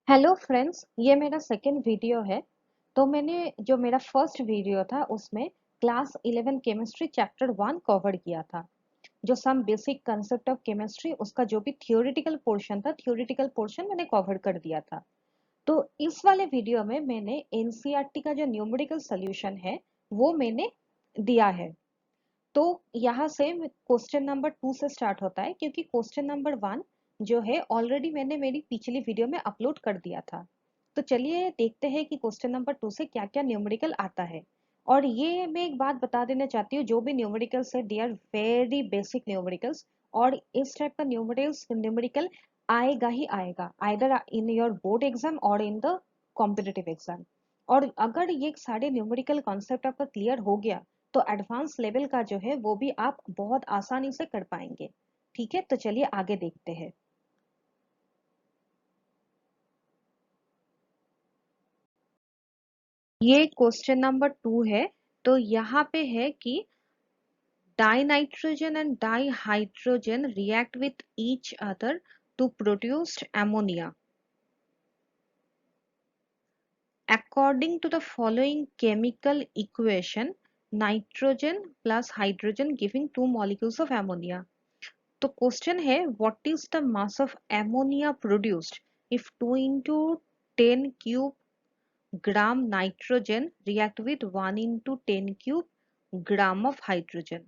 Hello friends, ये मेरा second video है। तो मैंने जो मेरा फर्स्ट वीडियो था उसमें क्लास 11 केमिस्ट्री चैप्टर 1 कवर किया था। जो some basic concept of chemistry उसका जो भी थियोरेटिकल पोर्शन था, थियोरेटिकल पोर्शन मैंने कवर कर दिया था। तो इस वाले वीडियो में मैंने एनसीईआरटी का जो न्यूमेरिकल सॉल्यूशन है वो मैंने दिया है। तो यहाँ से क्वेश्चन नंबर 2 से स्टार्ट होता है, क्योंकि क्वेश्चन नंबर 1 जो है ऑलरेडी मैंने मेरी पिछली वीडियो में अपलोड कर दिया था। तो चलिए देखते हैं कि क्वेश्चन नंबर 2 से क्या क्या न्यूमेरिकल आता है। और ये मैं एक बात बता देना चाहती हूँ, जो भी न्यूमेरिकल्स है they are very basic numericals. और इस टाइप का न्यूमेरिकल आएगा ही आएगा, either in your board exam और इन द कॉम्पिटिटिव एग्जाम। और अगर ये सारे न्यूमेरिकल कॉन्सेप्ट आपका क्लियर हो गया तो एडवांस लेवल का जो है वो भी आप बहुत आसानी से कर पाएंगे। ठीक है, तो चलिए आगे देखते हैं। ये क्वेश्चन नंबर 2 है। तो यहाँ पे है कि dinitrogen and dihydrogen react with each other to produce ammonia according to the following chemical equation: nitrogen plus hydrogen giving two molecules of ammonia। तो क्वेश्चन है what is the mass of ammonia produced if 2 into 10 cube gram nitrogen react with 1 into 10 cube gram of hydrogen।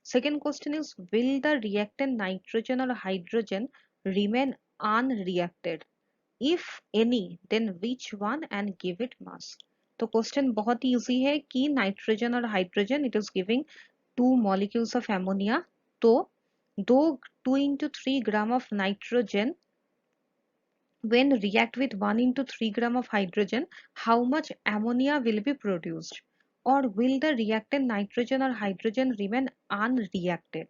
Second question is, will the reactant nitrogen or hydrogen remain unreacted? If any, then which one and give it mass? तो question बहुत easy है कि nitrogen और hydrogen it is giving 2 molecules of ammonia। तो दो 2 into 3 gram of nitrogen when react with 1 into 3 gram of hydrogen, how much ammonia will be produced? Or will the reactant nitrogen or hydrogen remain unreacted?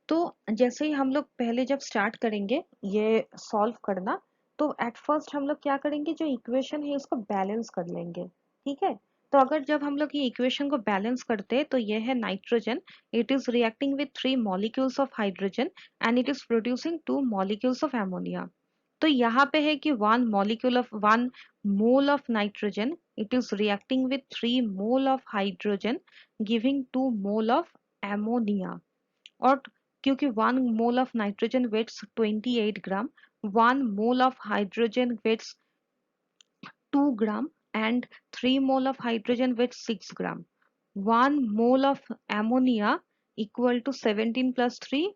तो जैसे ही हम लोग पहले जब start करेंगे ये सॉल्व करना, तो एट फर्स्ट हम लोग क्या करेंगे, जो इक्वेशन है उसको बैलेंस कर लेंगे। ठीक है, तो अगर जब हम लोग ये इक्वेशन को बैलेंस करते हैं तो ये है nitrogen, it is reacting with 3 molecules of hydrogen and it is producing 2 molecules of ammonia. तो यहाँ पे है कि 1 mole of nitrogen it is reacting with 3 mole of hydrogen giving 2 mole of ammonia. और क्योंकि 1 mole of nitrogen weighs 28 gram, 1 mole of hydrogen weighs 2 gram and 3 mole of hydrogen weighs 6 gram, 1 mole of ammonia equal to 17 plus 3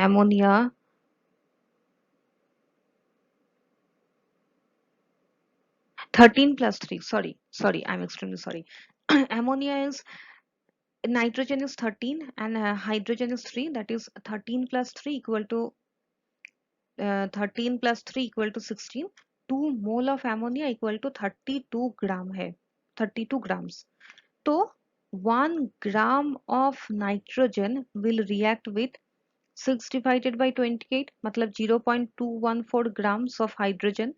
ammonia 13 plus 3, sorry, I'm extremely sorry. Ammonia is, nitrogen is 13 and hydrogen is 3, that is 13 plus 3 equal to 13 plus 3 equal to 16। 2 mole of ammonia equal to 32 gram है, 32 grams. तो 1 gram of nitrogen will react with 6 divided by 28 मतलब 0.214 grams of hydrogen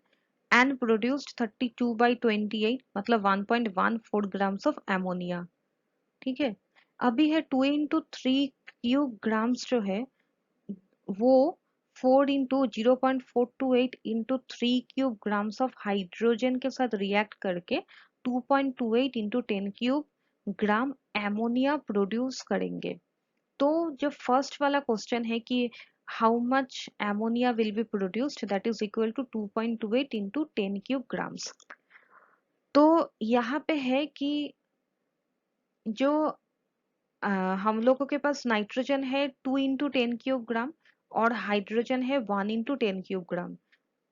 and produced 32 by 28 मतलब 1.14 grams of ammonia। ठीक है, अभी है 2 into 3 cube grams जो है वो 4 into 0.428 into 3 cube grams of hydrogen के साथ रिएक्ट करके 2.28 into 10 cube gram ammonia produce करेंगे। तो जो फर्स्ट वाला क्वेश्चन है कि how much ammonia will be produced, that is equal to 2.28 into 10 cube grams. तो यहाँ पे है कि जो हम लोगों के पास नाइट्रोजन है 2 into 10 क्यूब ग्राम और हाइड्रोजन है 1 into 10 क्यूब ग्राम।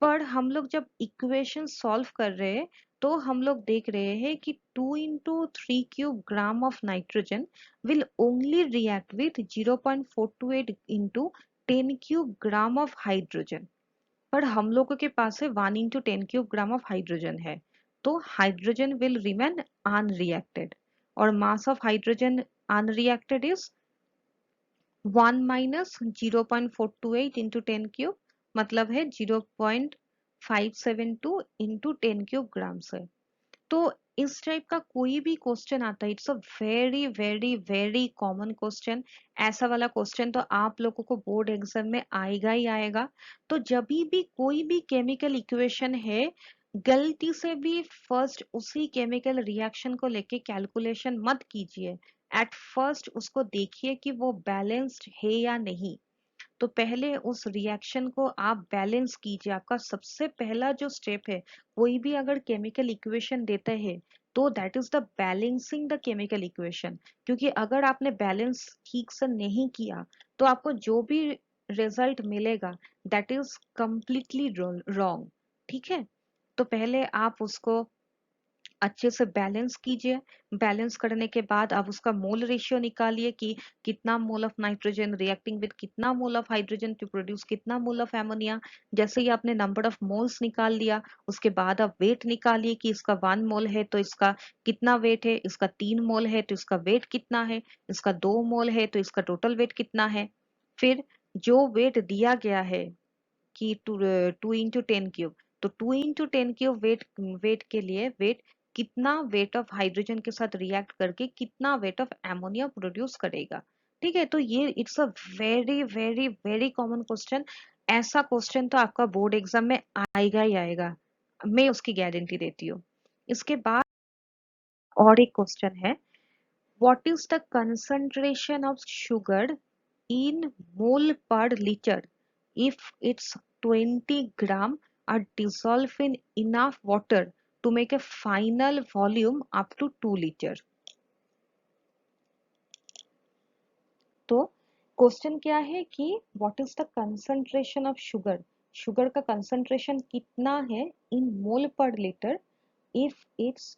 पर हम लोग जब इक्वेशन सॉल्व कर रहे हैं तो हम लोग देख रहे हैं कि 2 into 3 cube gram of nitrogen will only react with 0.428 into 10 cube gram of hydrogen. पर हम लोगों के पास है 1 into 10 cube gram of hydrogen है, तो हाइड्रोजन विल रिमेन अनरिएक्टेड। और mass of hydrogen unreacted is 1 minus 0.428 into 10 cube मतलब है 0.572 into 10 क्यूब ग्राम्स है। तो इस टाइप का कोई भी क्वेश्चन आता है, it's a very very very common question. ऐसा वाला क्वेश्चन तो आप लोगों को बोर्ड एग्जाम में आएगा ही आएगा। तो जब भी कोई भी केमिकल इक्वेशन है, गलती से भी फर्स्ट उसी केमिकल रिएक्शन को लेके कैलकुलेशन मत कीजिए। एट फर्स्ट उसको देखिए कि वो बैलेंस्ड है या नहीं। तो पहले उस रिएक्शन को आप बैलेंस कीजिए। आपका सबसे पहला जो स्टेप है, कोई भी अगर केमिकल इक्वेशन देता है तो that is the balancing the chemical equation. क्योंकि अगर आपने बैलेंस ठीक से नहीं किया तो आपको जो भी रिजल्ट मिलेगा दैट इज कंप्लीटली रॉन्ग। ठीक है, तो पहले आप उसको अच्छे से बैलेंस कीजिए। बैलेंस करने के बाद आप उसका मोल रेशियो निकालिए कि कितना mole of nitrogen reacting with कितना mole of hydrogen to produce कितना मोल ऑफ एमोनिया। जैसे ही आपने नंबर ऑफ मोल्स निकाल लिया, उसके बाद आप वेट निकालिए कि इसका 1 मोल है तो इसका कितना वेट है, इसका 3 मोल है तो इसका वेट कितना है, इसका 2 मोल है तो इसका टोटल वेट कितना है। फिर जो वेट दिया गया है कि 2 into 10 क्यूब, तो 2 into 10 क्यूब वेट वेट के लिए वेट कितना वेट ऑफ हाइड्रोजन के साथ रिएक्ट करके कितना वेट ऑफ एमोनिया प्रोड्यूस करेगा। ठीक है, तो ये it's a very very very common question. ऐसा क्वेश्चन तो आपका बोर्ड एग्जाम में आएगा ही आएगा, मैं उसकी गारंटी देती हूँ। इसके बाद और एक क्वेश्चन है, what is the concentration of sugar in mole per liter if its 20 gram are dissolved in enough water to make a final volume up to 2 liter। तो क्वेश्चन क्या है कि what is the concentration of sugar, sugar का concentration कितना है इन mole per litre if its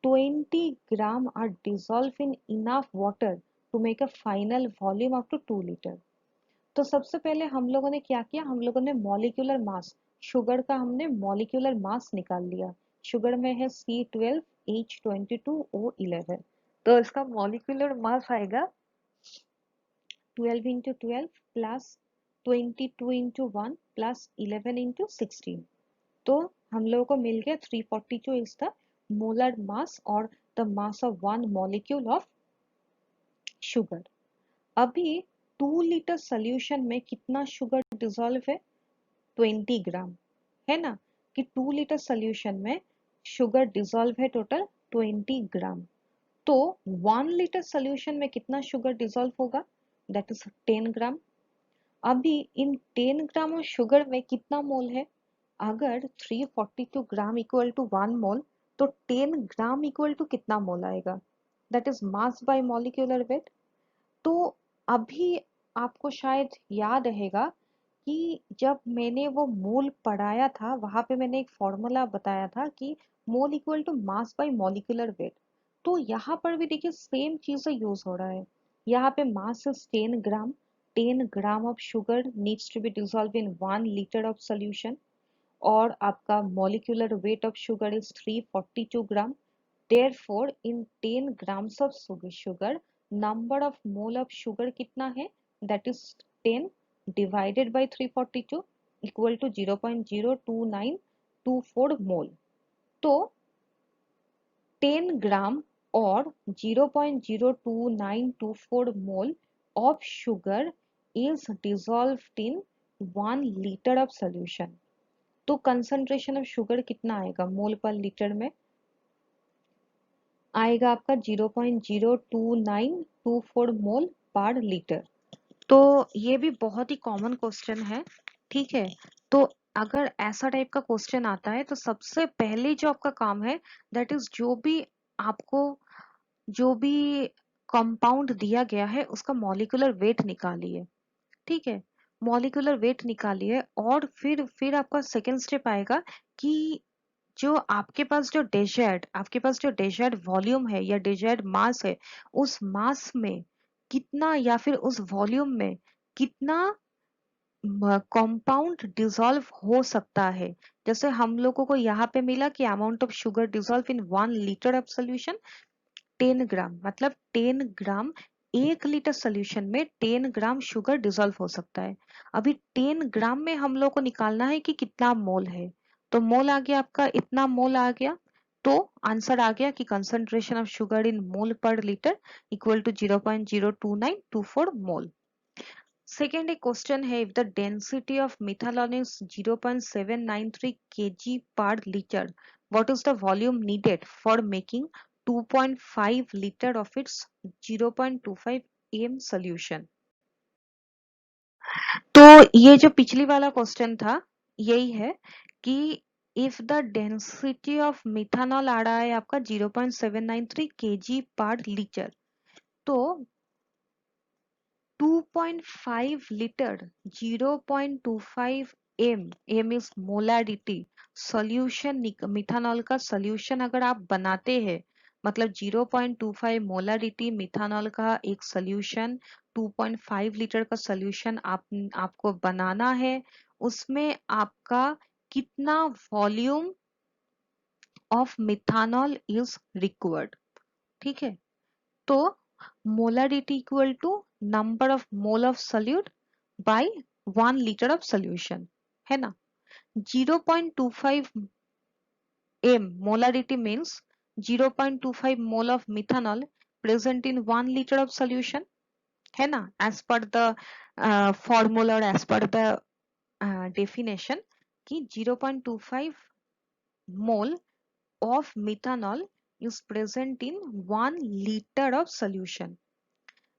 20 gram are dissolved in enough water to make a final volume up to 2 liter। तो सबसे पहले हम लोगों ने क्या किया, हम लोगों ने मॉलिक्यूलर मास, शुगर का हमने मॉलिक्यूलर मास निकाल लिया। शुगर में है C12H22O11, तो इसका मॉलिक्यूलर मास आएगा 12 into 12 plus 22 into 1 plus 11 into 16। तो हम लोगों को मिल गया 342 इज द मोलर मास और the mass of one molecule of sugar. अभी 2 लीटर सोल्यूशन में कितना शुगर डिसॉल्व है, 20 ग्राम, है ना, कि 2 लीटर सोल्यूशन में शुगर डिसॉल्व है टोटल 20 ग्राम। तो 1 लीटर सोल्यूशन में कितना शुगर डिसॉल्व होगा, दैट इज 10 ग्राम। अभी इन 10 ग्राम ऑफ शुगर में कितना मोल है, अगर 342 ग्राम इक्वल टू 1 मोल, तो 10 ग्राम इक्वल टू कितना मोल आएगा, that is mass by molecular weight. तो अभी आपको शायद याद रहेगा कि जब मैंने वो मोल पढ़ाया था वहां पे मैंने एक फॉर्मूला बताया था कि mole equal to mass by molecular weight. तो यहाँ पर भी देखिए सेम चीज यूज हो रहा है। यहाँ पे mass is 10 gram, 10 gram of sugar needs to be dissolve in 1 litre of solution, और आपका molecular weight of sugar is 342 gram। Therefore, in 10 grams of sugar, number of mole of sugar कितना है? That is 10 divided by 342 equal to 0.02924 mole। तो 10 ग्राम और 0.02924 mole of sugar is dissolved in 1 liter of solution। तो concentration of sugar कितना आएगा मोल per litre में, आएगा आपका 0.02924 मोल पर लीटर। तो ये भी बहुत ही कॉमन क्वेश्चन है। ठीक है, तो अगर ऐसा टाइप का क्वेश्चन आता है तो सबसे पहले जो आपका काम है दैट इज जो भी कंपाउंड दिया गया है उसका मॉलिक्यूलर वेट निकालिए। ठीक है, मॉलिक्यूलर वेट निकालिए और फिर आपका सेकेंड स्टेप आएगा कि जो आपके पास जो डेजर्ट वॉल्यूम है या डेजर्ट मास है, उस मास में कितना या फिर उस वॉल्यूम में कितना कंपाउंड डिसॉल्व हो सकता है। जैसे हम लोगों को यहाँ पे मिला कि amount of sugar dissolve in 1 litre of solution 10 ग्राम, मतलब 10 ग्राम, 1 लीटर सोल्यूशन में 10 ग्राम शुगर डिसॉल्व हो सकता है। अभी 10 ग्राम में हम लोग को निकालना है कि कितना मोल है। तो मोल आ गया आपका, इतना मोल आ गया। तो आंसर आ गया कि concentration of sugar in mole per litre equal to 0.02924 mole. Second एक क्वेश्चन है, if the density of methanol is 0.793 kg per liter, what is the volume needed for making 2.5 liter of its 0.25 m solution? तो ये जो पिछली वाला question था यही है कि if the density of methanol आ रहा है आपका 0.793 kg पर लीटर, तो 2.5 litre 0.25 m is molarity solution, methanol का सॉल्यूशन अगर आप बनाते हैं, मतलब 0.25 मोलारिटी मिथानॉल का एक सॉल्यूशन, 2.5 लीटर का सॉल्यूशन आपको बनाना है, उसमें आपका कितना volume of methanol is required. ठीक है, तो molarity equal to number of mole of solute by 1 liter of solution, है ना। 0.25 m molarity means 0.25 mole of methanol present in 1 liter of solution, है ना, as per the formula or as per the definition कि 0.25 mole of methanol is present in 1 liter of solution.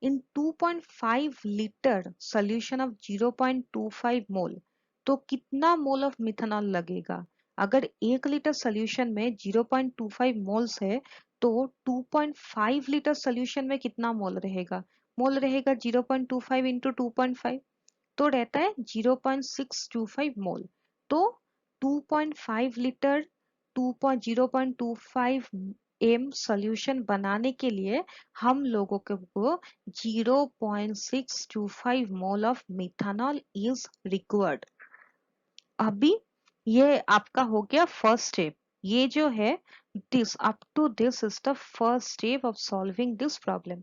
In 2.5 liter solution of 0.25 मोल, तो कितना mole of methanol लगेगा? अगर 1 litre solution में 0.25 moles है, तो 2.5 लीटर सोल्यूशन में कितना मोल रहेगा? मोल रहेगा 0.25 इंटू 2.5, तो रहता है 0.625 मोल। तो 2.5 लीटर 0.25 m सॉल्यूशन बनाने के लिए हम लोगों को 0.625 mole of methanol is required. अभी ये आपका हो गया फर्स्ट स्टेप। ये जो है this up to this is the first step of solving this problem.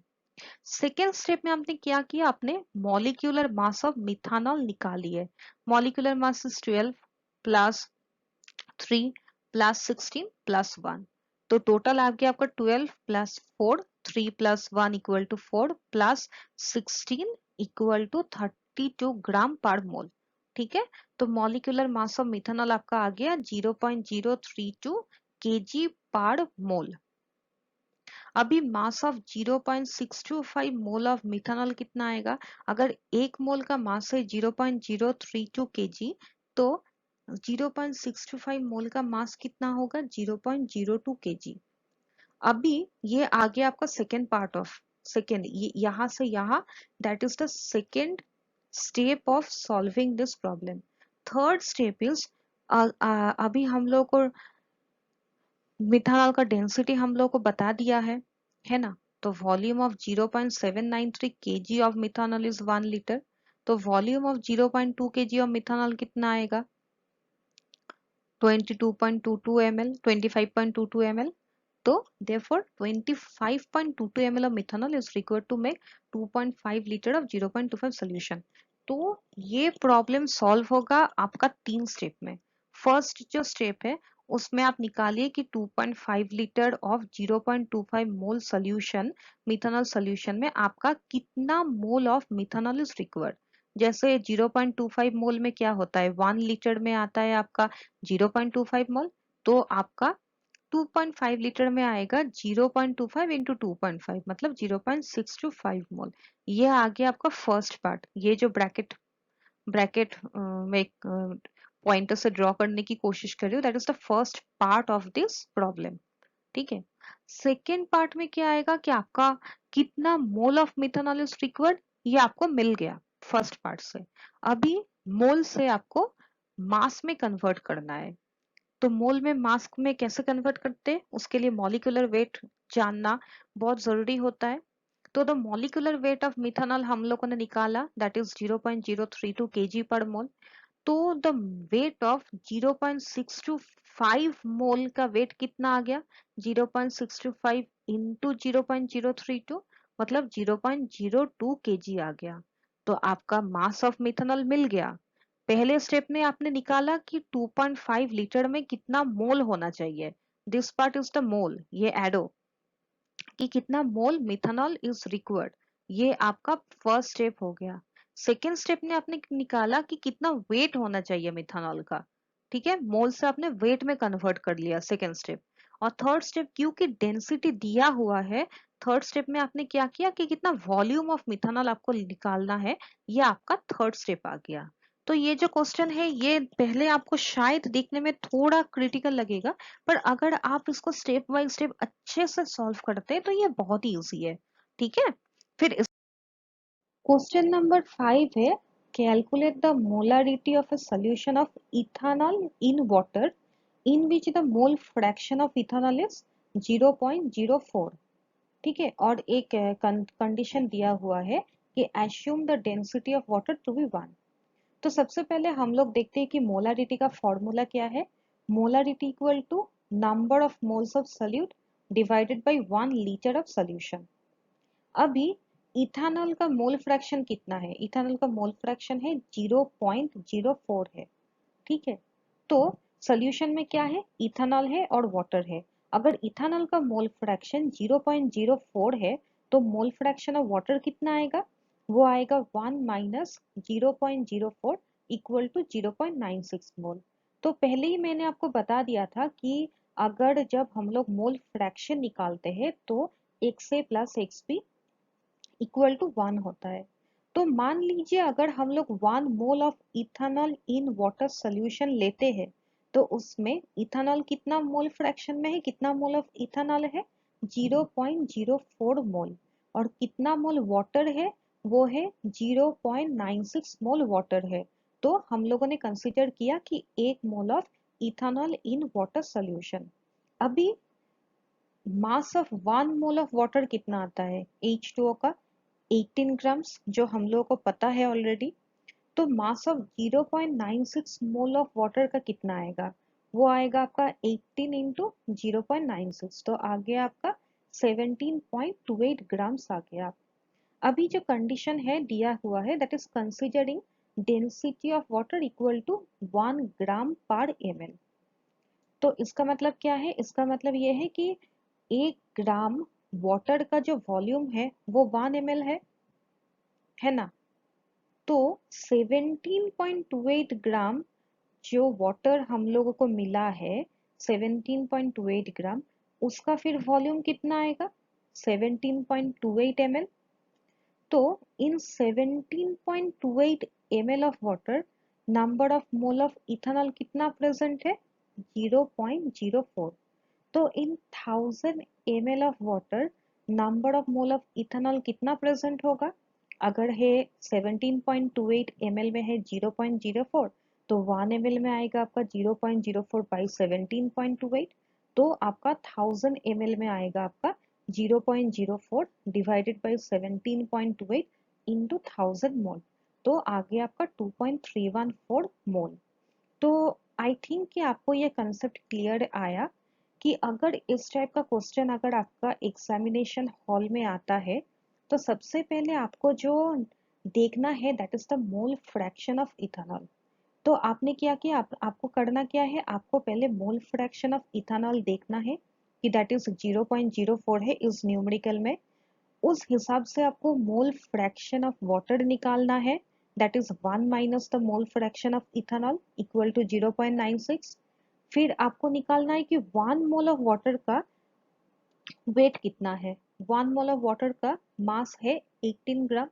Second step में हमने क्या किया, आपने मॉलिक्यूलर मास ऑफ मिथानॉल निकाली है। Molecular mass is 12 plus 3 plus 16 plus 1, तो टोटल आ गया आपका 12 plus 4, 3 plus 1 equal to 4 plus 16 equal to 32 gram per mole. ठीक है, तो मॉलिक्यूलर मास ऑफ मिथानॉल आपका आ गया 0.032 kg पर मोल। अभी mass of 0.625 mole of methanol कितना आएगा? अगर एक मोल का मास है 0.032 kg, तो 0.625 मोल का मास कितना होगा? 0.02 kg। अभी ये आ गया आपका सेकेंड पार्ट ऑफ सेकेंड, यहां से यहां, that is the second step of solving this problem. Third step is अभी हम लोग को मिथानॉल का डेंसिटी हम लोग को बता दिया है ना। तो volume of 0.793 kg of methanol is 1 litre, तो volume of 0.2 kg of methanol कितना आएगा? 22.22 ml, 25.22 ml। तो therefore 25.22 ml of methanol is required to make 2.5 liter of 0.25 solution। तो ये प्रॉब्लम सॉल्व होगा आपका 3 स्टेप में। फर्स्ट जो स्टेप है उसमें आप निकालिए कि 2.5 litre of 0.25 mole solution, methanol solution में आपका कितना mole of methanol is required. जैसे 0.25 मोल में क्या होता है, 1 लीटर में आता है आपका 0.25 मोल, तो आपका 2.5 लीटर में आएगा 0.25 इंटू 2.5, मतलब 0.625 मोल। ये आ गया आपका फर्स्ट पार्ट। ये जो ब्रैकेट ब्रैकेट में पॉइंटर से ड्रॉ करने की कोशिश कर रही हूँ, that is the first part of this problem. ठीक है, सेकेंड पार्ट में क्या आएगा कि आपका कितना mole of methanol is required, ये आपको मिल गया फर्स्ट पार्ट से। अभी मोल से आपको मास में कन्वर्ट करना है। तो मोल में मास में कैसे कन्वर्ट करते हैं, उसके लिए मॉलिक्यूलर वेट जानना बहुत जरूरी होता है। तो the molecular weight of methanol हम लोगों ने निकाला, दैट इज 0.032 kg पर मोल। तो द वेट ऑफ 0.625 मोल का वेट कितना आ गया? 0.625 इंटू 0.032, मतलब 0.02 kg आ गया। तो आपका मास ऑफ मिथानॉल मिल गया। पहले स्टेप में आपने निकाला कि 2.5 लीटर में कितना मोल होना चाहिए, this part is the mole, ये एडो कि कितना मोल मिथानॉल इज रिक्वायर्ड, ये आपका फर्स्ट स्टेप हो गया। सेकेंड स्टेप ने आपने निकाला कि कितना वेट होना चाहिए मिथानॉल का, ठीक है, मोल से आपने वेट में कन्वर्ट कर लिया सेकेंड स्टेप। और थर्ड स्टेप क्योंकि डेंसिटी दिया हुआ है, थर्ड स्टेप में आपने क्या किया कि कितना वॉल्यूम ऑफ मिथानॉल आपको निकालना है, ये आपका थर्ड स्टेप आ गया। तो ये जो क्वेश्चन है ये पहले आपको शायद देखने में थोड़ा क्रिटिकल लगेगा, पर अगर आप इसको स्टेप बाय स्टेप अच्छे से सॉल्व करते हैं तो ये बहुत ही इजी है, ठीक है। फिर क्वेश्चन नंबर 5 है, calculate the molarity of a solution of ethanol in water in which the mole fraction of ethanol is 0.04, ठीक है। और एक कंडीशन दिया हुआ है कि assume the density of water to be 1। तो सबसे पहले हम लोग देखते हैं कि मोलारिटी का फॉर्मूला क्या है। Molarity equal to number of moles of solute divided by 1 litre of solution. अभी इथानॉल का मोल फ्रैक्शन कितना है, इथानॉल का मोल फ्रैक्शन है 0.04 है, ठीक है। तो सॉल्यूशन में क्या है, इथानॉल है और वाटर है। अगर इथानॉल का मोल फ्रैक्शन 0.04 है तो मोल फ्रैक्शन ऑफ वाटर कितना आएगा, वो आएगा 1 माइनस 0.04 इक्वल टू 0.96 मोल। तो पहले ही मैंने आपको बता दिया था कि अगर जब हम लोग मोल फ्रैक्शन निकालते हैं तो x a plus x b equal to 1 होता है। तो मान लीजिए अगर हम लोग 1 mole of ethanol in water solution लेते हैं तो उसमें इथानॉल कितना मोल फ्रैक्शन में है, कितना मोल ऑफ इथानॉल है, 0.04 मोल। और कितना मोल वाटर है, वो है 0.96 मोल वाटर है। तो हम लोगों ने कंसीडर किया कि 1 mole of ethanol in water solution. अभी mass of 1 mole of water कितना आता है, H2O का 18 ग्राम्स, जो हम लोगों को पता है ऑलरेडी। तो mass of 0.96 mole of water का कितना आएगा, वो आएगा आपका 18 इंटू 0.96, तो आ गया आपका 17.28 ग्राम्स आ गया। अभी जो कंडीशन है दिया हुआ है that is considering density of water equal to 1 gram per ml। तो इसका मतलब क्या है, इसका मतलब ये है कि 1 ग्राम वाटर का जो वॉल्यूम है वो 1 ml है ना। तो 17.28 ग्राम जो वाटर हम लोगों को मिला है, 17.28 ग्राम, उसका फिर वॉल्यूम कितना आएगा, 17.28 ml। तो इन 17.28 ml of water number of mole of ethanol कितना प्रेजेंट है, 0.04। तो इन 1000 ml of water number of mole of ethanol कितना प्रेजेंट होगा, अगर है 17.28 ml में है 0.04, तो 1 ml में आएगा आपका 0.04 बाई 17.28, तो आपका 1000 ml में आएगा आपका 0.04 डिवाइडेड बाई 17.28 इंटू 1000 मोल, तो आगे आपका 2.314 मोल। तो आई थिंक कि आपको ये कंसेप्ट क्लियर आया कि अगर इस टाइप का क्वेश्चन अगर आपका एग्जामिनेशन हॉल में आता है तो सबसे पहले आपको जो देखना है that is the mole fraction of ethanol. तो आपने क्या किया, आपको करना क्या है, आपको पहले मोल फ्रैक्शन ऑफ इथेनॉल देखना है कि दैट इज 0.04 है इस न्यूमेरिकल में। उस हिसाब से आपको मोल फ्रैक्शन ऑफ वाटर निकालना है, that is 1 minus the mole fraction of ethanol equal to 0.96। फिर आपको निकालना है कि 1 मोल ऑफ वाटर का वेट कितना है, 1 मोल ऑफ वाटर का मास है 18 ग्राम।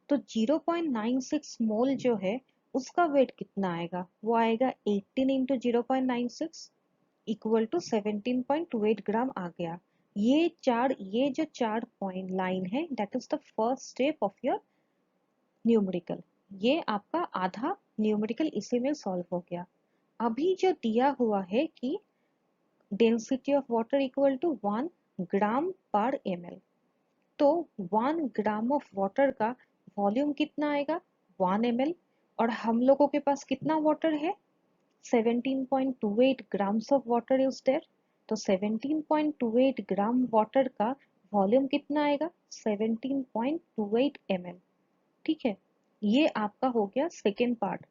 तो 0.96 मोल जो है उसका वेट कितना आएगा, वो आएगा 18 इंटू 0.96 इक्वल टू 17.28 ग्राम आ गया। ये जो चार पॉइंट लाइन है that is the first step of your numerical. ये आपका आधा न्यूमेरिकल इसी में सॉल्व हो गया। अभी जो दिया हुआ है कि density of water equal to 1 gram per ml, तो 1 ग्राम ऑफ वाटर का वॉल्यूम कितना आएगा, 1 ml। और हम लोगों के पास कितना वाटर है, 17.28 grams of water is there। तो 17.28 ग्राम वाटर का वॉल्यूम कितना आएगा, 17.28 ml, ठीक है। ये आपका हो गया सेकेंड पार्ट,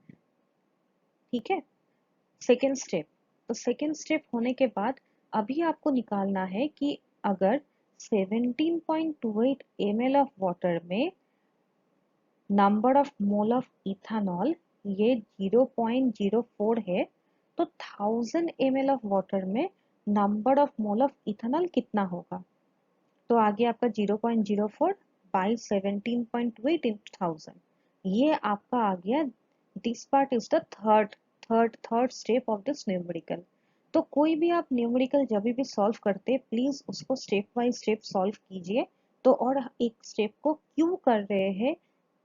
ठीक है, सेकेंड स्टेप। तो सेकेंड स्टेप होने के बाद अभी आपको निकालना है कि अगर 17.28 ml ऑफ वाटर में number of mole of ethanol ये 0.04 है, तो 1000 ml ऑफ वाटर में number of mole of ethanol कितना होगा? तो आगे आपका 0.04 बाई 17.8 इंटू 1000, ये आपका आ गया। This part is the third step of this numerical. तो कोई भी आप न्यूमेरिकल जब भी सॉल्व करते प्लीज उसको स्टेप बाय स्टेप सॉल्व कीजिए। तो और एक स्टेप को क्यों कर रहे हैं,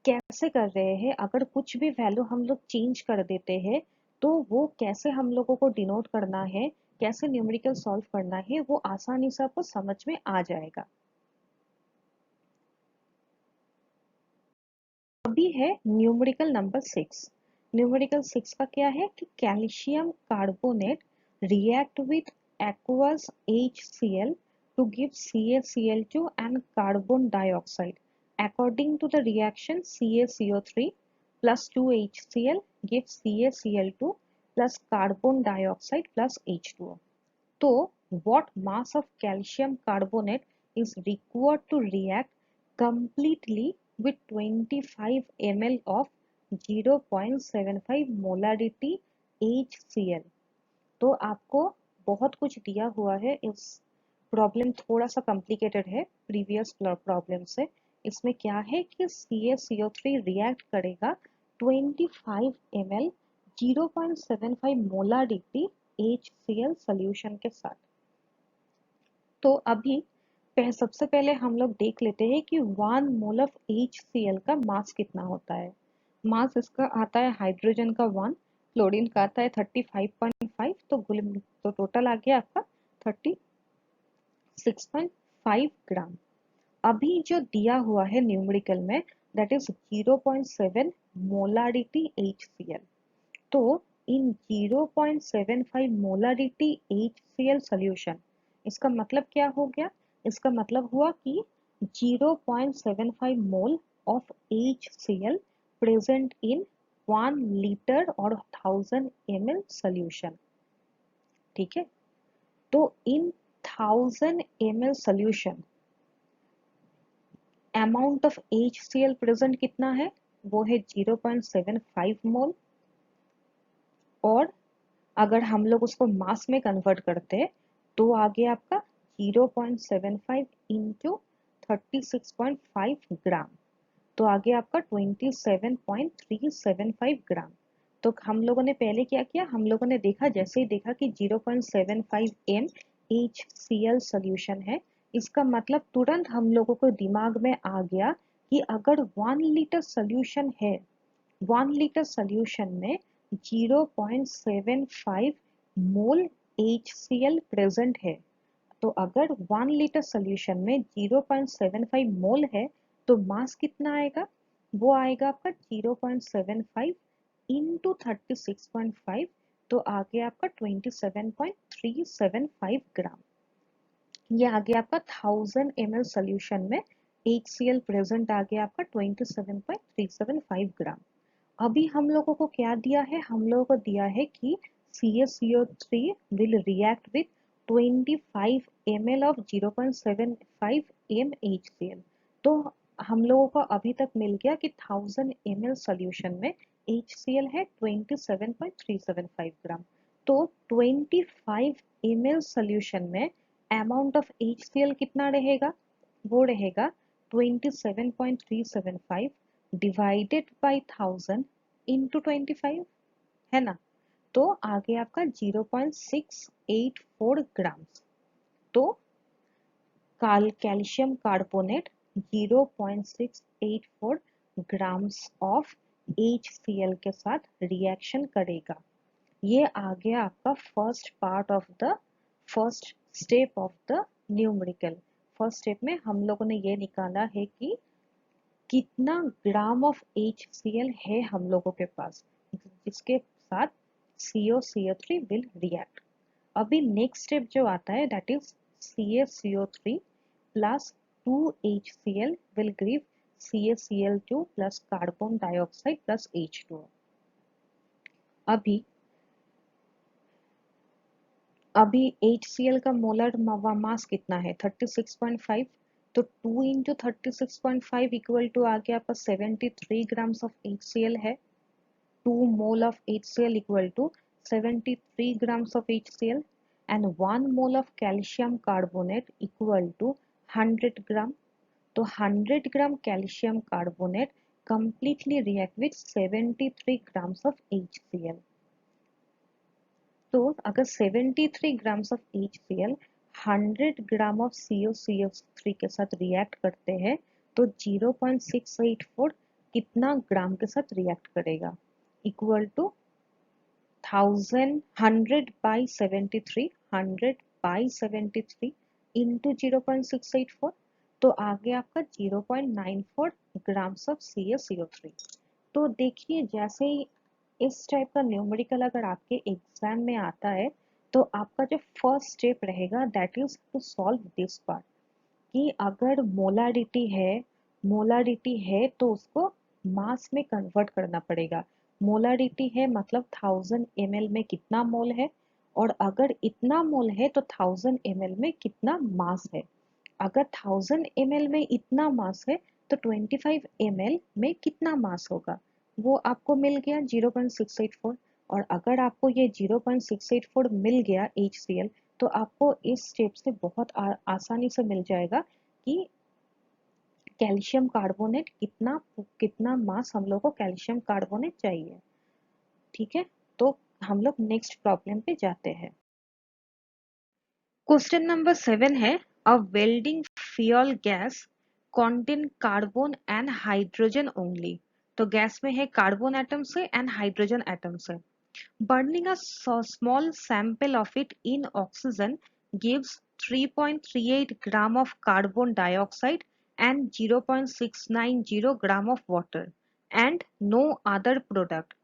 कैसे कर रहे हैं, अगर कुछ भी वैल्यू हम लोग चेंज कर देते हैं तो वो कैसे हम लोगों को डिनोट करना है, कैसे न्यूमेरिकल सॉल्व करना है, वो आसानी से आपको समझ में आ जाएगा। अभी है न्यूमेरिकल नंबर 6। न्यूमेरिकल 6 का क्या है कि calcium carbonate react with aqueous HCl to give CaCl2 and carbon dioxide. According to the reaction, CaCO3 plus 2HCl gives CaCl2 plus carbon dioxide plus H2O. तो what mass of calcium carbonate is required to react completely with 25 ml of 0.75 molarity HCl? तो आपको बहुत कुछ दिया हुआ है। इस problem थोड़ा सा कॉम्प्लिकेटेड है प्रीवियस प्रॉब्लम से। इसमें क्या है कि CaCO3 रिएक्ट करेगा 25 ml 0.75 मोलारिटी HCl सॉल्यूशन के साथ। तो अभी सबसे पहले हम लोग देख लेते हैं कि 1 मोल ऑफ HCl का मास कितना होता है। मास इसका आता है हाइड्रोजन का 1, क्लोरीन का आता है 35.5, तो टोटल आ गया आपका 36.5 ग्राम। अभी जो दिया हुआ है न्यूमेरिकल में दैट इज 0.7 मोलारिटी HCl। तो इन 0.75 मोलारिटी HCl सॉल्यूशन, इसका मतलब क्या हो गया? इसका मतलब हुआ कि 0.75 mole of HCl present in 1 litre और 1000 ml सॉल्यूशन। ठीक है, तो इन 1000 ml solution amount of HCl present कितना है? वो है 0.75 मोल। और अगर हम लोग उसको मास में कन्वर्ट करते हैं तो आ गया आपका 0.75 इंटू 36.5 ग्राम, तो आ गया आपका 27.375 ग्राम। तो हम लोगों ने पहले क्या किया, हम लोगों ने देखा, जैसे ही देखा कि 0.75 m HCl सॉल्यूशन है, इसका मतलब तुरंत हम लोगों को दिमाग में आ गया कि अगर 1 लीटर सॉल्यूशन है, 1 लीटर सॉल्यूशन में 0.75 मोल HCl प्रेजेंट है, तो अगर 1 लीटर सॉल्यूशन में 0.75 मोल है तो मास कितना आएगा? वो आएगा आपका 0.75 इंटू 36.5, तो आ गया आपका 27.375 ग्राम। ये आ गया आपका 1000 ml सॉल्यूशन में HCl प्रेजेंट आ गया आपका 27.375 ग्राम। अभी हम लोगों को क्या दिया है? हम लोगों को दिया है कि CaCO3 will react with 25 ml of 0.75 m HCl। तो हम लोगों को अभी तक मिल गया कि 1000 ml सॉल्यूशन में HCl है 27.375 ग्राम। तो 25 ml सॉल्यूशन में अमाउंट ऑफ HCl कितना रहेगा? वो रहेगा 27.375 डिवाइडेड बाई 1000 इंटू 25, है ना? तो आ गया आपका 0.684 ग्राम। तो calcium carbonate 0.684 grams of HCl के साथ रिएक्शन करेगा। ये आ गया आपका first part of the first step of the numerical. First step में हम लोगों ने ये निकाला है कि कितना ग्राम ऑफ HCl है हम लोगों के पास, जिसके साथ CaCO3 विल रिएक्ट। अभी नेक्स्ट स्टेप जो आता है that is CaCO3 plus 2HCl will give CaCl2 plus carbon dioxide plus H2O। अभी अभी HCl का मोलर मास कितना है 36.5, तो 2 इंटू 36.5 इक्वल टू आ गया आपका 73 ग्राम्स ऑफ HCl है। 2 mole of HCl equal to 73 grams of HCl and 1 mole of calcium carbonate equal to 100 gram. तो 100 ग्राम calcium carbonate completely react with 73 grams of HCl. तो अगर 73 grams of HCl 100 gram of COCH3 के साथ react करते हैं तो 0.684 कितना ग्राम के साथ रिएक्ट करेगा इक्वल टू 100 इंटू 0.684 तो आ गया आपका 0.94 ग्राम्स ऑफ CaCO3। तो देखिए जैसे ही इस टाइप का न्यूमेरिकल अगर आपके एग्जाम में आता है तो आपका जो फर्स्ट स्टेप रहेगा that is to solve this part कि अगर मोलारिटी है तो उसको मास में कन्वर्ट करना पड़ेगा। मोलारिटी है मतलब 1000 ml में कितना मोल है और अगर इतना मोल है तो 1000 ml में कितना मास है। अगर 1000 ml में इतना मास है तो 25 ml में कितना मास होगा वो आपको मिल गया 0.684। और अगर आपको ये 0.684 मिल गया HCl तो आपको इस स्टेप से बहुत आसानी से मिल जाएगा कि कैल्शियम कार्बोनेट कितना कितना मास हम लोग को कैल्शियम कार्बोनेट चाहिए। ठीक है, तो हम लोग नेक्स्ट प्रॉब्लम पे जाते हैं। क्वेश्चन नंबर 7 है a welding fuel gas contain carbon and hydrogen only. तो गैस में है कार्बन एटम से एंड हाइड्रोजन एटम से। Burning a small sample of it in oxygen gives 3.38 gram of carbon dioxide and 0.690 gram of water and no other product.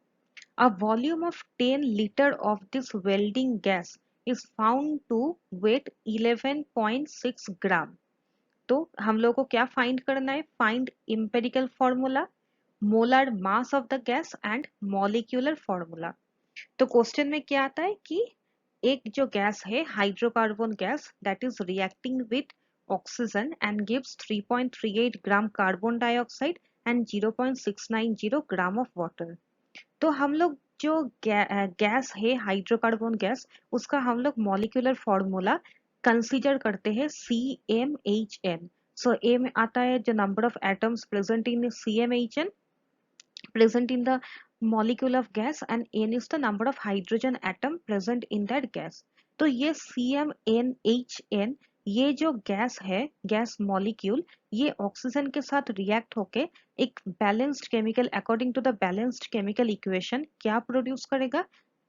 A volume of 10 liter of this welding gas is found to weight 11.6 gram. तो हम लोग को क्या find करना है? Find empirical formula, molar mass of the gas and molecular formula. तो question में क्या आता है कि एक जो गैस है hydrocarbon gas that is reacting with oxygen and gives 3.38 gram carbon dioxide and 0.690 gram of water. तो हम लोग जो गैस है हाइड्रोकार्बन गैस उसका हम लोग मॉलिक्यूलर फॉर्मूला कंसीडर करते हैं CmHn। सो m आता है जो number of atoms present in CmHn present in the molecule of gas and n is the number of hydrogen atom present in that gas। तो ये CmNHn ये जो गैस है गैस मॉलिक्यूल ये ऑक्सीजन के साथ रिएक्ट होके एक balanced chemical according to the balanced chemical equation क्या प्रोड्यूस करेगा?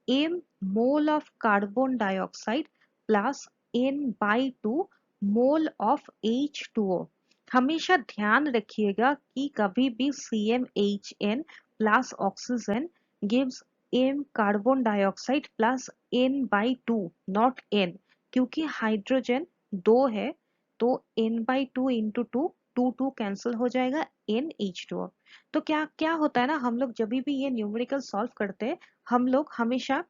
m mole of carbon dioxide plus n/2 mole of H2O। हमेशा ध्यान रखिएगा कि कभी भी CmHn plus oxygen gives m carbon dioxide plus n/2 not n, क्योंकि हाइड्रोजन 2 है तो n/2 इंटू 2 2 कैंसिल हो जाएगा NH2। तो क्या क्या होता है ना हम लोग जब भी ये न्यूमेरिकल सॉल्व करते हैं हम लोग हमेशा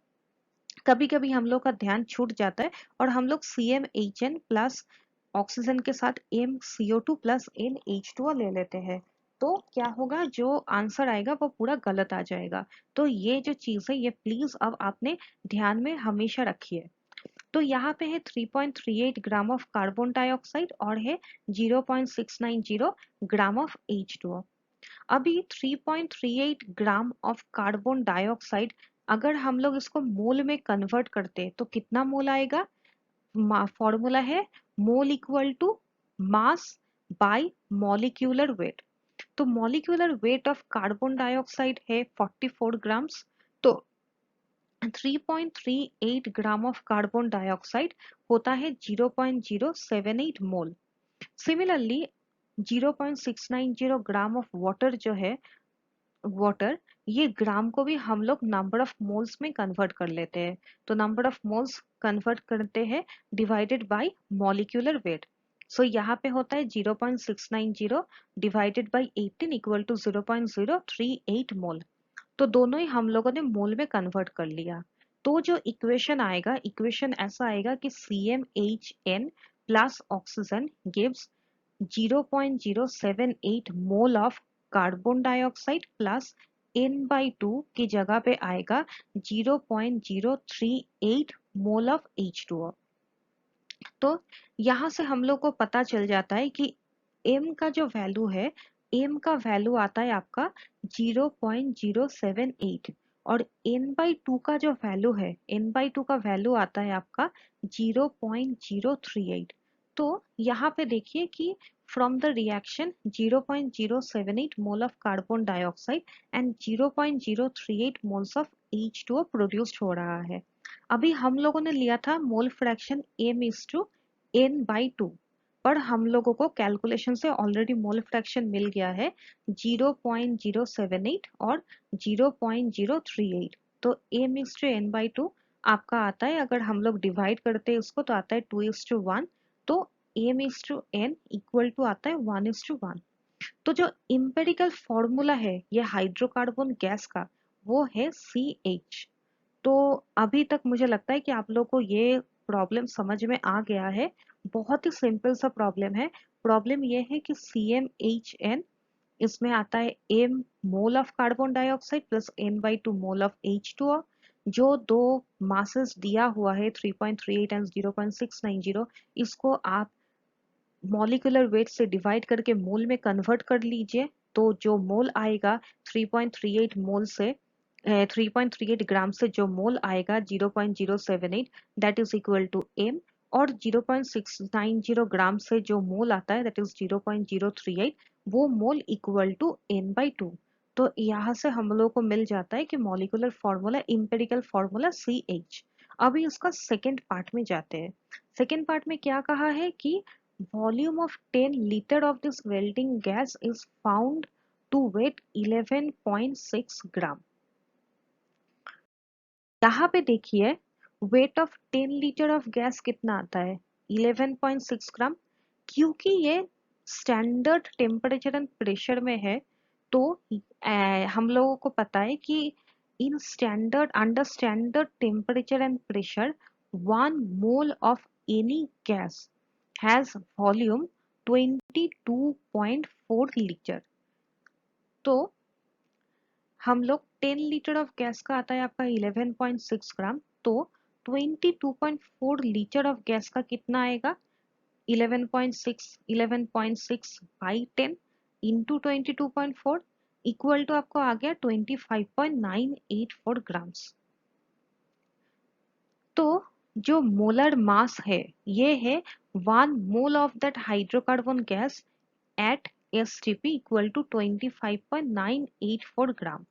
कभी कभी हम लोग का ध्यान छूट जाता है और हम लोग CmHn प्लस ऑक्सीजन के साथ MCO2 प्लस NH2O ले लेते हैं। तो क्या होगा जो आंसर आएगा वो पूरा गलत आ जाएगा। तो ये जो चीज है ये प्लीज अब आपने ध्यान में हमेशा रखिए। तो यहाँ पे है 3.38 ग्राम ऑफ कार्बन डाइऑक्साइड और है 0.690 ग्राम ऑफ H2O। अभी 3.38 ग्राम ऑफ कार्बन डाइऑक्साइड अगर हम लोग इसको मोल में कन्वर्ट करते तो कितना मोल आएगा? फॉर्मूला है mole equal to mass by molecular weight. तो molecular weight of carbon dioxide है 44 ग्राम्स। तो 3.38 ग्राम ऑफ कार्बन डाइऑक्साइड होता है 0.078 मोल। सिमिलरली 0.690 ग्राम ऑफ वाटर जो है वाटर ये ग्राम को भी हम लोग नंबर ऑफ मोल्स में कन्वर्ट कर लेते हैं। तो नंबर ऑफ मोल्स कन्वर्ट करते हैं डिवाइडेड बाय मॉलिक्यूलर वेट। सो यहाँ पे होता है 0.690 डिवाइडेड बाय 18 इक्वल टू 0.038 मोल। तो दोनों ही हम लोगों ने मोल में कन्वर्ट कर लिया। तो जो इक्वेशन आएगा, इक्वेशन ऐसा आएगा कि CmHn plus oxygen gives 0.078 mole of carbon dioxide plus n/2 की जगह पे आएगा 0.038 मोल ऑफ H2O। तो यहाँ से हम लोग को पता चल जाता है कि m का जो वैल्यू है, m का वैल्यू आता है आपका 0.078 और n/2 का जो वैल्यू है, n/2 का वैल्यू आता है आपका 0.038। तो यहाँ पे देखिए कि from the reaction 0.078 mole of carbon dioxide and 0.038 moles of H2O produced हो रहा है। अभी हम लोगों ने लिया था मोल फ्रैक्शन m/n/2, पर हम लोगों को कैलकुलेशन से ऑलरेडी मोल फ्रैक्शन मिल गया है 0.078 और 0.038। तो m/n/2 आपका आता है, अगर हम लोग डिवाइड करते हैं इसको तो आता है 2:1। तो m/n इक्वल टू आता है 1:1। तो जो इम्पेरिकल फॉर्मूला है ये हाइड्रोकार्बन गैस का, वो है CH। तो अभी तक मुझे लगता है कि आप लोग को ये प्रॉब्लम समझ में आ गया है। बहुत ही सिंपल सा प्रॉब्लम है। प्रॉब्लम ये है कि CmHn, इसमें आता है m mole of carbon dioxide plus n/2 mole of H2O। जो दो मासेस दिया हुआ है 3.38 एंड 0.690, इसको आप मॉलिक्यूलर वेट से डिवाइड करके मोल में कन्वर्ट कर लीजिए। तो जो मोल आएगा 3.38 मोल से 3.38 ग्राम से जो मोल आएगा 0.078, that is equal to m। और 0.690 ग्राम से जो मोल आता है दैट इज 0.038, वो मोल इक्वल टू n/2। तो यहाँ से हम लोग को मिल जाता है कि molecular formula, empirical formula CH। अभी उसका सेकेंड पार्ट में जाते हैं। सेकेंड पार्ट में क्या कहा है कि volume of 10 liter of this welding gas is found to weight 11.6 ग्राम। यहाँ पे देखिए weight of 10 litre of gas कितना आता है, 11.6 ग्राम। क्योंकि ये स्टैंडर्ड टेम्परेचर एंड प्रेशर में है, तो हम लोगों को पता है कि in standard, under standard temperature and pressure 1 mole of any gas has volume 22.4 litre. तो हम लोग 10 लीटर ऑफ गैस का आता है आपका 11.6 ग्राम। तो 22.4 लीटर ऑफ गैस का कितना आएगा, 11.6 बाई 10 इंटू 22.4 इक्वल टू आपको आ गया 25.984 ग्राम्स। तो जो मोलर मास है ये है 1 mole of that hydrocarbon gas at STP equal to 25.984 gram.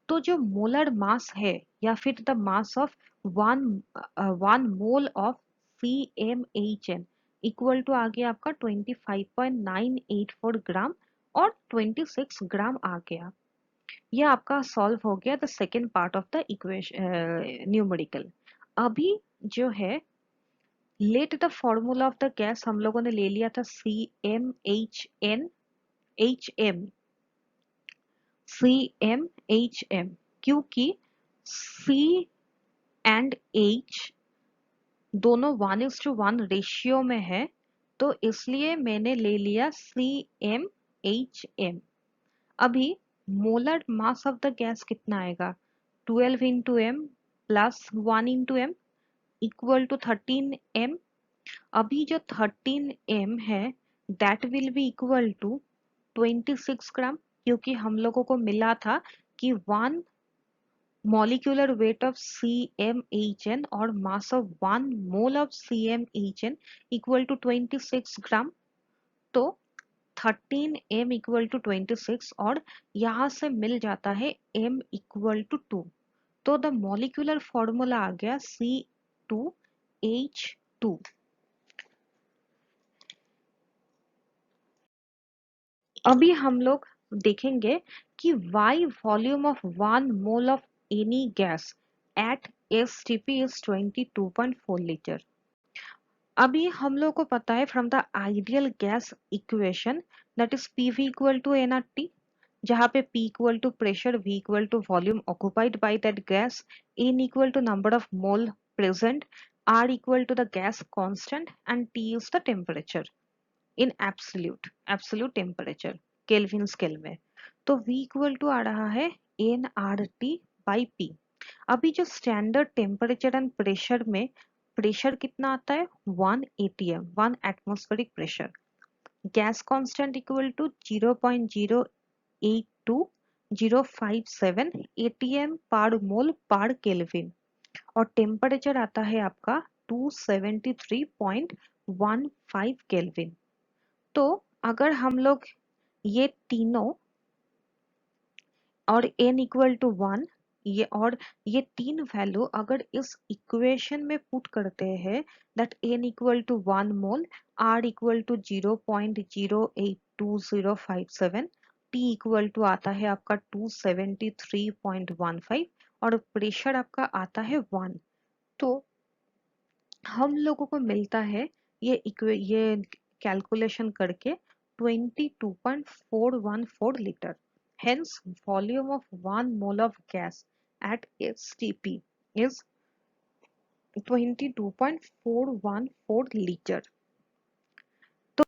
तो जो मोलर मास है या फिर the mass of one mole of CmHn equal to आ गया आपका 25.984 ग्राम और 26 ग्राम आ गया। यह आपका सॉल्व हो गया the second part of the equation numerical. अभी जो है let the formula of the gas हम लोगों ने ले लिया था CmHn HM CmHm, क्योंकि C एंड H दोनों 1:1 रेशियो में है, तो इसलिए मैंने ले लिया CmHm। अभी molar mass of the gas कितना आएगा, 12 into m plus 1 into m equal to 13m। अभी जो 13m है that will be equal to 26 gram, क्योंकि हम लोगों को मिला था कि 1 molecular weight of CmHn और mass of 1 mole of CmHn equal to 26 ग्राम। तो 13m equal to 26 और यहाँ से मिल जाता है m equal to 2। तो द molecular formula आ गया C2H2। अभी हम लोग देखेंगे कि why volume of 1 mole of any gas at STP is 22.4 liter। अभी हम लोग को पता है from the ideal gas equation that is PV equal to nRT, जहाँ पे P equal to pressure, V equal to volume occupied by that gas, N equal to number of mole present, R equal to the gas constant and T is the temperature in absolute temperature Kelvin scale में। तो V equal to आ रहा है nRT by P। अभी जो standard temperature and pressure में pressure कितना आता है 1 atm, 1 atmospheric pressure. Gas constant equal to 0.082057 atm पर मोल पर केल्विन, और टेम्परेचर आता है आपका 273.15 केल्विन। तो अगर हम लोग ये तीनों और n इक्वल टू 1, ये तीन वैल्यू अगर इस इक्वेशन में पुट करते हैं, that n equal to 1 mole, r equal to 0.082057, t equal to आता है आपका 273.15 और प्रेशर आपका आता है 1। तो हम लोगों को मिलता है ये कैलकुलेशन करके 22.414 litre. Hence, volume of 1 mole of gas at STP is 22.414 litre. तो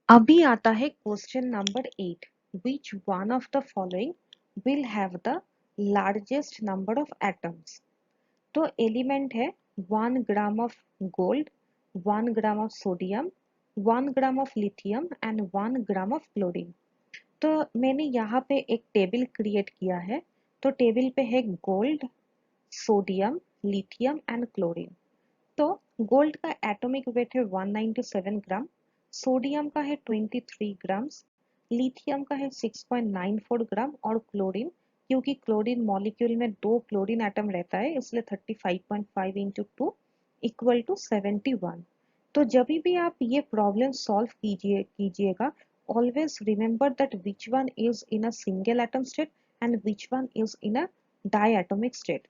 अभी आता है question number 8। Which one of the following will have the largest number of atoms? तो एलिमेंट है 1 gram of gold, 1 gram of sodium, 1 gram of lithium and 1 gram of chlorine. तो मैंने यहाँ पे एक टेबल क्रिएट किया है। तो टेबल पे है gold, sodium, lithium and chlorine. तो गोल्ड का एटॉमिक वेट है 197 ग्राम, सोडियम का है 23 ग्राम्स, लिथियम का है 6.94 ग्राम और क्लोरीन, क्योंकि क्लोरीन मॉलिक्यूल में 2 क्लोरीन एटम रहता है इसलिए 35.5 इंटू 2 इक्वल टू 71। तो जब भी आप ये प्रॉब्लम सॉल्व कीजिएगा, always remember that which one is in a single atom state and which one is in a diatomic state.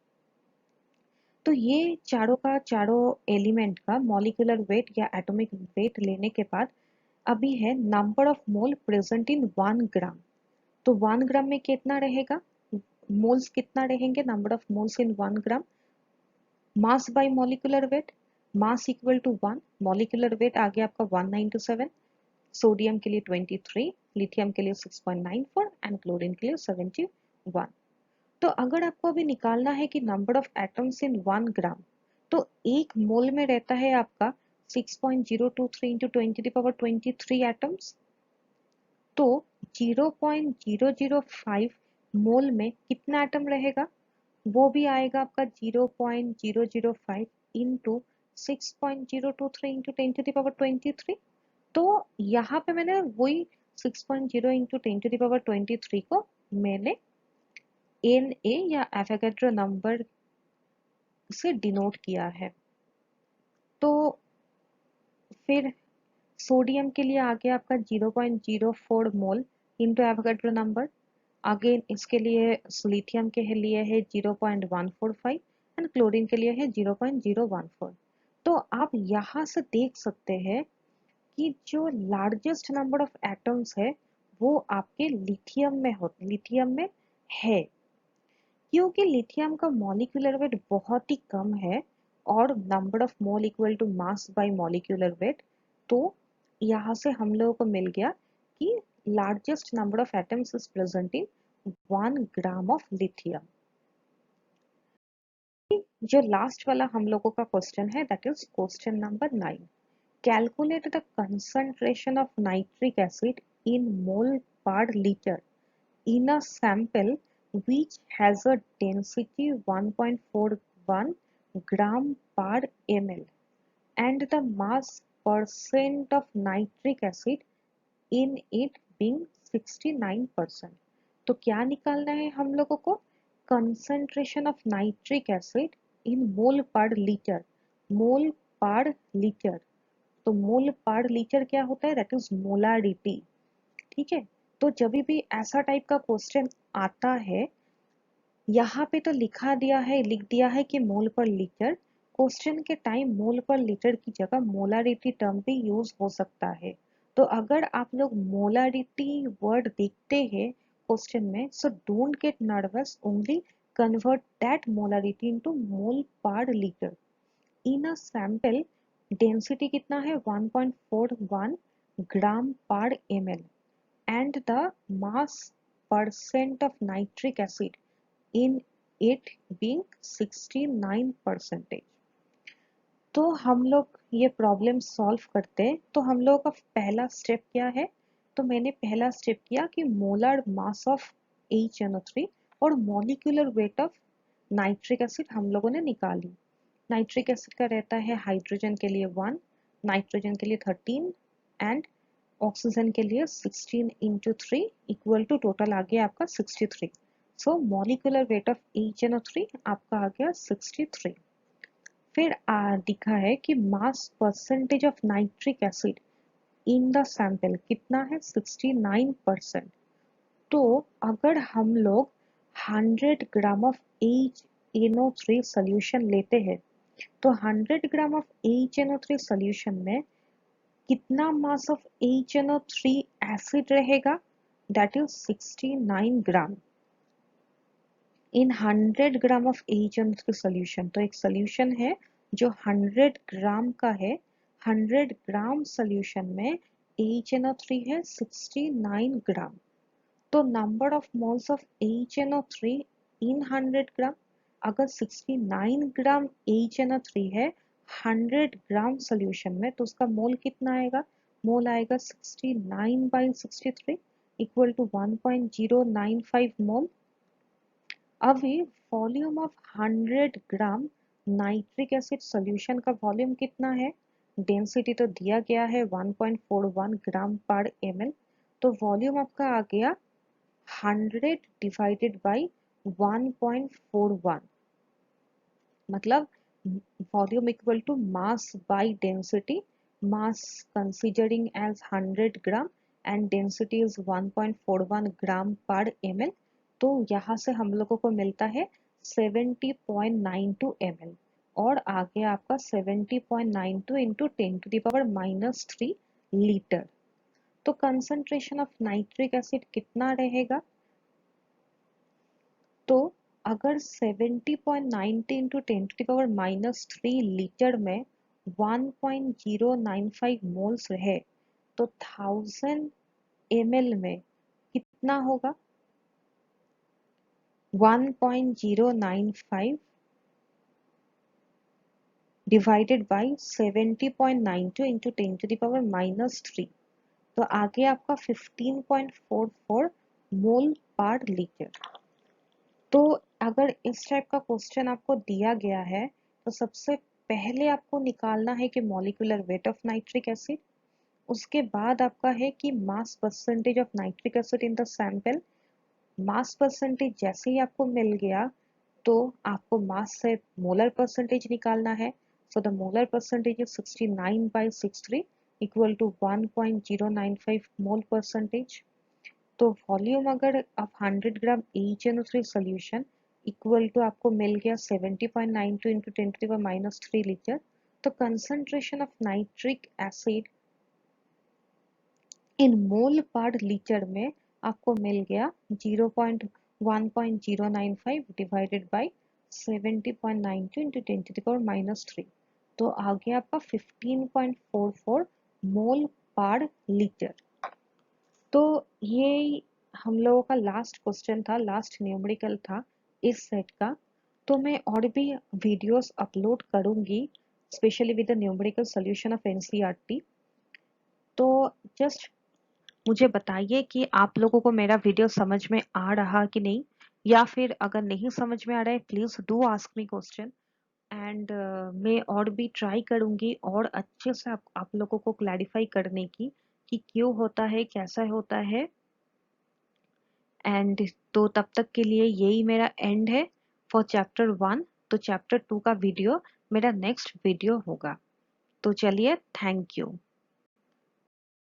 तो ये चारों का चारों एलिमेंट का मॉलिक्यूलर वेट या एटॉमिक वेट लेने के बाद अभी है number of mole present in 1 ग्राम। तो 1 ग्राम में कितना रहेगा, मोल्स कितना रहेंगे, number of moles in 1 gram. Mass by molecular wait, mass equal to 1, molecular weight आ गया आपका 197, सोडियम के लिए 23, लिथियम के लिए 6.94 एंड क्लोरीन के लिए 71। तो अगर आपको अभी निकालना है कि नंबर ऑफ एटम्स इन 1 ग्राम, तो एक मोल में रहता है आपका 6.023 इंटू 10⁻23 एटम्स। तो 0.005 मोल में कितना एटम रहेगा, वो भी आएगा आपका 0.005 इंटू 6.023 इंटू 10⁻23। तो यहाँ पे मैंने वही 6.0 इंटू 10⁻23 को मैंने Na या एवोगैड्रो नंबर से डिनोट किया है। तो फिर सोडियम के लिए आ गया आपका 0.04 mole into Avogadro number. Again इसके लिए लिथियम के लिए है 0.145 एंड क्लोरीन के लिए है 0.014। तो आप यहाँ से देख सकते हैं कि जो लार्जेस्ट नंबर ऑफ एटम्स है वो आपके लिथियम में है, क्योंकि लिथियम का मॉलिक्यूलर वेट बहुत ही कम है और number of mole equal to mass by molecular weight. तो यहाँ से हम लोगों को मिल गया कि largest number of atoms is present in 1 gram of lithium. जो लास्ट वाला हम लोगों का क्वेश्चन है that is question number 9। Calculate the concentration of nitric acid in mole per litre in a sample which has a density 1.41 gram per ml and the mass percent of nitric acid in it being 69%। तो क्या निकालना है हम लोगों को, concentration of nitric acid in mole per litre. Mole per litre, तो मोल per litre क्या होता है, दैट इज मोलारिटी। ठीक है। तो जब भी ऐसा टाइप का क्वेश्चन आता है, यहाँ पे तो लिख दिया है कि मोल पर लीटर, क्वेश्चन के टाइम मोल पर लीटर की जगह मोलारिटी टर्म भी यूज हो सकता है। तो अगर आप लोग मोलारिटी वर्ड देखते हैं क्वेश्चन में, so don't get nervous, only convert that molarity into mole per litre. In a sample density कितना है 1.41 gram per ml and the mass percent of nitric acid in it being 69%। तो हम लोग ये problem solve करते हैं। तो हम लोगों का पहला स्टेप क्या है? तो मैंने पहला स्टेप किया कि मोलर मास ऑफ HNO3 और molecular weight of nitric acid हम लोगों ने निकाली। नाइट्रिक एसिड का रहता है हाइड्रोजन के लिए 1, नाइट्रोजन के लिए 13 एंड ऑक्सीजन के लिए 16 इंटू 3 इक्वल टू टोटल आ गया आपका 63। सो मॉलिक्यूलर वेट ऑफ HNO3 आपका आ गया 63। फिर दिखा है कि mass percentage of nitric acid in the sample कितना है 69%। तो अगर हम लोग 100 ग्राम ऑफ HNO3 सॉल्यूशन लेते हैं, तो 100 ग्राम ऑफ HNO3 सॉल्यूशन में कितना मास ऑफ HNO3 एसिड रहेगा? That is 69 gram in 100 gram of HNO3 solution. तो एक सॉल्यूशन है जो 100 ग्राम का है, 100 ग्राम सॉल्यूशन में HNO3 है 69 ग्राम। तो number of moles of HNO3 इन 100 ग्राम, अगर 69 ग्राम HNO3 है 100 ग्राम सॉल्यूशन में, तो उसका मोल कितना आएगा? मोल आएगा 69 बाई 63 इक्वल टू 1.095 मोल। अभी volume of 100 gram nitric acid solution का वॉल्यूम कितना है? डेंसिटी तो दिया गया है 1.41 ग्राम पर ml। तो वॉल्यूम आपका आ गया 100 डिवाइडेड बाई 1.41, मतलब volume equal to mass by density. Mass considering as 100 gram and density is 1.41 gram per ml। तो यहाँ से हम लोगों को मिलता है 70.92 ml और आगे आपका 70.92 into 10 to the power -3 litre. तो कंसंट्रेशन ऑफ नाइट्रिक एसिड कितना रहेगा? तो अगर 70.90 into 10 to the power -3 litre में 1.095 मोल्स रहे, तो 1000 ml में कितना होगा? 1.095 divided by 70.92 into 10 to the power -3। तो आगे आपका 15.44 मोल पर लीटर। तो अगर इस टाइप का क्वेश्चन आपको दिया गया है, तो सबसे पहले आपको निकालना है कि molecular weight of nitric acid, उसके बाद आपका है कि mass percentage of nitric acid in the sample. Mass percentage जैसे ही आपको मिल गया, तो आपको मास से मोलर परसेंटेज निकालना है। So the molar percentage is 69 by 63 equal to 1.095 mole percentage. तो वॉल्यूम अगर आप 100 ग्राम HNO3 सॉल्यूशन इक्वल टू आपको मिल गया 70.92 into 10 to the power -3 litre. तो concentration of nitric acid in mole per litre में आपको मिल गया 1.095 divided by 70.92 into 10 to the power -3। तो आ गया आपका 15.44 मोल पर लीटर। तो ये हम लोगों का लास्ट क्वेश्चन था, लास्ट न्यूमेरिकल था इस सेट का। तो मैं और भी वीडियोस अपलोड करूंगी specially with the numerical solution of NCERT. तो जस्ट मुझे बताइए कि आप लोगों को मेरा वीडियो समझ में आ रहा कि नहीं, या फिर अगर नहीं समझ में आ रहा है please do ask me question and मैं और भी ट्राई करूंगी और अच्छे से आप लोगों को क्लैरिफाई करने की कि क्यों होता है, कैसा होता है। एंड तो तब तक के लिए यही मेरा एंड है फॉर चैप्टर 1। तो चैप्टर 2 का वीडियो मेरा नेक्स्ट वीडियो होगा। तो चलिए, थैंक यू।